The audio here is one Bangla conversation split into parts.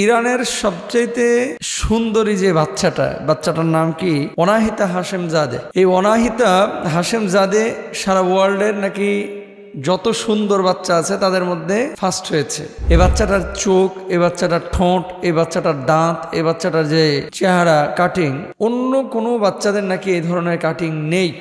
ইরানের সবচাইতে সুন্দরী যে বাচ্চাটার নাম কি অনাহিতা হাশেমজাদে। এই অনাহিতা হাশেমজাদে সারা ওয়ার্ল্ডের নাকি যত সুন্দর বাচ্চা আছে তাদের মধ্যে ফার্স্ট হয়েছে। এই বাচ্চাটার চোখ, এই বাচ্চাটার ঠোঁট, এই বাচ্চাটার দাঁত, এই বাচ্চাটার যে চেহারা কাটিং, অন্য কোনো বাচ্চাদের নাকি এই ধরনের কাটিং নেই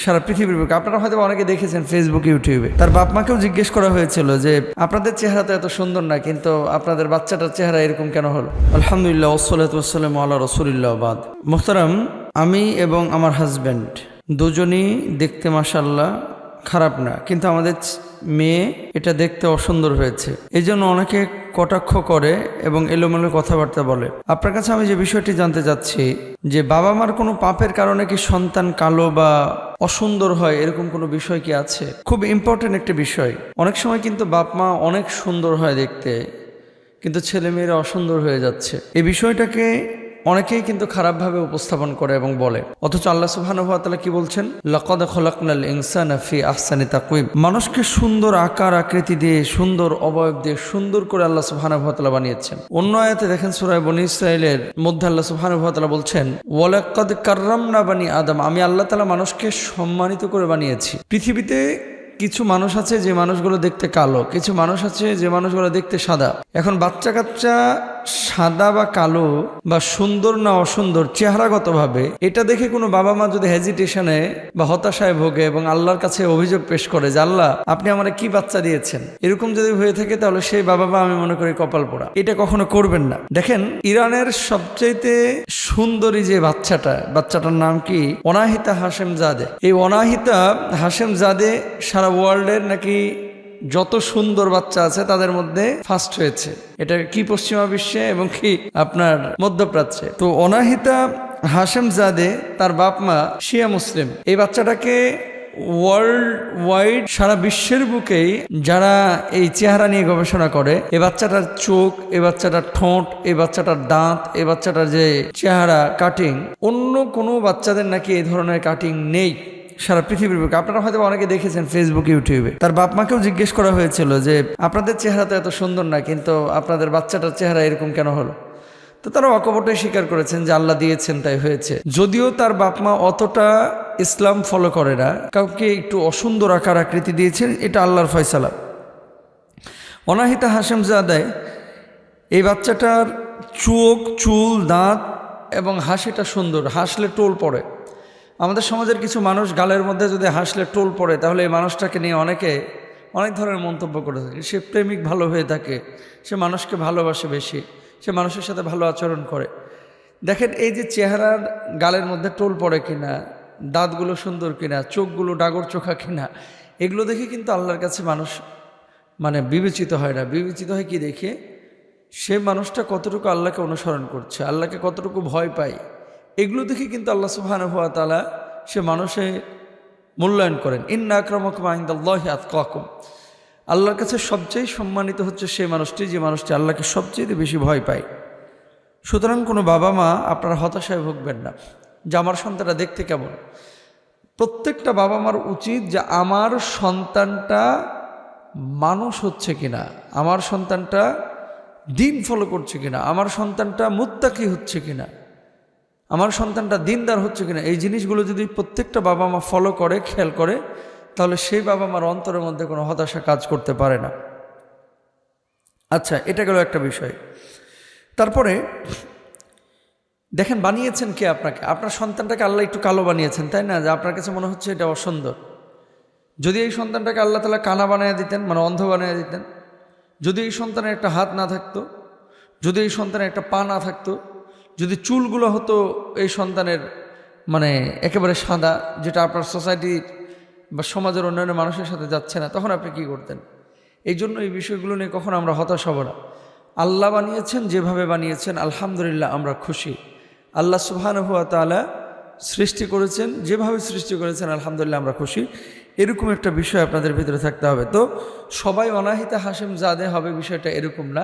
সারা পৃথিবীর বুকে। আপনারা হয়তো অনেকে দেখেছেন ফেসবুক, ইউটিউবে। তার বাপ মাকেও জিজ্ঞেস করা হয়েছিল যে আপনাদের চেহারা তো এত সুন্দর না, কিন্তু আপনাদের বাচ্চাটার চেহারা এরকম কেন হলো? আলহামদুলিল্লাহ, ওয়াসসালাতু ওয়াসসালামু আলা রাসূলিল্লাহ, বাদ। মুহতারাম, আমি এবং আমার হাজব্যান্ড দুজনই দেখতে মাশাআল্লাহ খারাপ না, কিন্তু আমাদের মেয়ে এটা দেখতে অসুন্দর হয়েছে। এই জন্য অনেকে কটাক্ষ করে এবং এলোমেলো কথাবার্তা বলে। আপনার কাছে আমি যে বিষয়টি জানতে চাচ্ছি যে বাবা মার কোনো পাপের কারণে কি সন্তান কালো বা অসুন্দর হয়, এরকম কোনো বিষয় কি আছে? খুব ইম্পর্টেন্ট একটা বিষয়। অনেক সময় কিন্তু বাপ মা অনেক সুন্দর হয় দেখতে, কিন্তু ছেলেমেয়েরা অসুন্দর হয়ে যাচ্ছে। এই বিষয়টাকে অনেকেই কিন্তু খারাপভাবে উপস্থাপন করে এবং বলে, অথচ আল্লাহ সুবহানাহু ওয়া তাআলা কি বলছেন? লাকাদ খলাকনাল ইনসানা ফি আহসানি তাকওয়িম। মানুষকে সুন্দর আকার আকৃতি দিয়ে, সুন্দর অবয়ব দিয়ে সুন্দর করে আল্লাহ সুবহানাহু ওয়া তাআলা বানিয়েছেন। অন্য আয়াতে দেখেন সূরা বনী ইসরাঈলের মধ্যে আল্লাহ সুবহানাহু ওয়া তাআলা বলছেন, ওয়ালাকাদ কাররামনা বানি আদম। আমি আল্লাহ তাআলা মানুষকে সম্মানিত করে বানিয়েছি। পৃথিবীতে কিছু মানুষ আছে যে মানুষগুলো দেখতে কালো, কিছু মানুষ আছে যে মানুষগুলো দেখতে সাদা। এখন বাচ্চা কাচ্চা সাদা বা কালো বা সুন্দর না অসুন্দর চেহারাগতভাবে, এটা দেখে কোনো বাবা মা যদি হেজিটেশনে বা হতাশায় ভোগে এবং আল্লাহর কাছে অভিযোগ পেশ করে যে আল্লাহ আপনি আমারে কি বাচ্চা দিয়েছেন, এরকম যদি হয়ে থাকে তাহলে সেই বাবা মা আমি মনে করি কপাল পোড়া। এটা কখনো করবেন না। দেখেন, ইরানের সবচাইতে সুন্দরী যে বাচ্চাটার নাম কি অনাহিতা হাশেমজাদে। এই অনাহিতা হাশেমজাদে সারা ওয়ার্ল্ডের নাকি যত সুন্দর বাচ্চা আছে তাদের মধ্যে ফার্স্ট হয়েছে। এটা কি পশ্চিমা বিশ্বে এবং কি আপনার মধ্যপ্রাচ্যে। তো অনাহিতা হাশেমজাদে, তার বাপ মা শিয়া মুসলিম। এই বাচ্চাটাকে ওয়ার্ল্ড ওয়াইড সারা বিশ্বের বুকেই যারা এই চেহারা নিয়ে গবেষণা করে, এই বাচ্চাটার চোখ, এই বাচ্চাটার ঠোঁট, এই বাচ্চাটার দাঁত, এই বাচ্চাটার যে চেহারা কাটিং, অন্য কোনো বাচ্চাদের নাকি এই ধরনের কাটিং নেই সারা পৃথিবীর বুকে। আপনারা হয়তো অনেকে দেখেছেন ফেসবুক, ইউটিউবে। তার বাপ মাকেও জিজ্ঞেস করা হয়েছিল যে আপনাদের চেহারা তো এত সুন্দর না, কিন্তু আপনাদের বাচ্চাটার চেহারা এরকম কেন হলো? তো তারা অকপটে স্বীকার করেছেন যে আল্লাহ দিয়েছেন তাই হয়েছে। যদিও তার বাপ মা অতটা ইসলাম ফলো করে না, কাউকে একটু অসুন্দর আকার আকৃতি দিয়েছেন, এটা আল্লাহর ফয়সালা। অনাহিতা হাশেমজাদে এই বাচ্চাটার চোখ, চুল, দাঁত এবং হাসিটা সুন্দর, হাসলে টোল পড়ে। আমাদের সমাজের কিছু মানুষ গালের মধ্যে যদি হাসলে টোল পড়ে, তাহলে এই মানুষটাকে নিয়ে অনেকে অনেক ধরনের মন্তব্য করে থাকে। সে প্রেমিক ভালো হয়ে থাকে, সে মানুষকে ভালোবাসে বেশি, সে মানুষের সাথে ভালো আচরণ করে। দেখেন, এই যে চেহারার গালের মধ্যে টোল পড়ে কিনা, দাঁতগুলো সুন্দর কিনা, চোখগুলো ডাগর চোখা কিনা, এগুলো দেখে কিন্তু আল্লাহর কাছে মানুষ বিবেচিত হয় না। বিবেচিত হয় কি দেখে? সে মানুষটা কতটুকু আল্লাহকে অনুসরণ করছে, আল্লাহকে কতটুকু ভয় পায়, এগুলো দেখে কিন্তু আল্লাহ সুবহানাহু ওয়া তাআলা সে মানুষে মূল্যায়ন করেন। ইন্না আকরামাকুম ইনদাল্লাহি আতকাকুম। আল্লাহর কাছে সবচেয়ে সম্মানিত হচ্ছে সেই মানুষটি যে মানুষটি আল্লাহকে সবচেয়ে বেশি ভয় পায়। সুতরাং কোনো বাবা মা আপনারা হতাশায় ভুগবেন না যে আমার সন্তানটা দেখতে কেমন। প্রত্যেকটা বাবা মার উচিত যে আমার সন্তানটা মানুষ হচ্ছে কিনা, আমার সন্তানটা দিন ফলো করছে কিনা, আমার সন্তানটা মুত্তাকি হচ্ছে কিনা, আমার সন্তানটা দিনদার হচ্ছে কিনা, এই জিনিসগুলো যদি প্রত্যেকটা বাবা মা ফলো করে, খেয়াল করে, তাহলে সেই বাবা মার অন্তরের মধ্যে কোনো হতাশা কাজ করতে পারে না। আচ্ছা, এটা গেল একটা বিষয়। তারপরে দেখেন, বানিয়েছেন কে আপনাকে? আপনার সন্তানটাকে আল্লাহ একটু কালো বানিয়েছেন, তাই না? যে আপনার কাছে মনে হচ্ছে এটা অসুন্দর। যদি এই সন্তানটাকে আল্লাহ তাআলা কানা বানিয়ে দিতেন, অন্ধ বানিয়ে দিতেন, যদি এই সন্তানের একটা হাত না থাকতো, যদি এই সন্তানের একটা পা না থাকতো, যদি চুলগুলো হতো এই সন্তানের একেবারে সাদা, যেটা আপনার সোসাইটি বা সমাজের অন্যান্য মানুষের সাথে যাচ্ছে না, তখন আপনি কি করতেন? এই জন্য এই বিষয়গুলো নিয়ে কখনো আমরা হতাশ হব না। আল্লাহ বানিয়েছেন, যেভাবে বানিয়েছেন আলহামদুলিল্লাহ আমরা খুশি। আল্লাহ সুবহানাহু ওয়া তাআলা সৃষ্টি করেছেন, যেভাবে সৃষ্টি করেছেন আলহামদুলিল্লাহ আমরা খুশি। এরকম একটা বিষয় আপনাদের ভিতরে থাকতে হবে। তো সবাই অনাহিতা হাশেমজাদে হবে বিষয়টা এরকম না,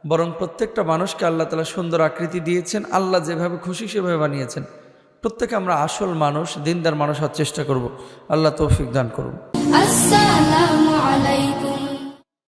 বরং প্রত্যেকটা মানুষকে আল্লাহ তাআলা সুন্দর আকৃতি দিয়েছেন, আল্লাহ যেভাবে খুশি সেভাবে বানিয়েছেন। প্রত্যেকে আমরা আসল মানুষ, দিনদার মানুষ হওয়ার চেষ্টা করব। আল্লাহ তৌফিক দান করুন। আসসালামু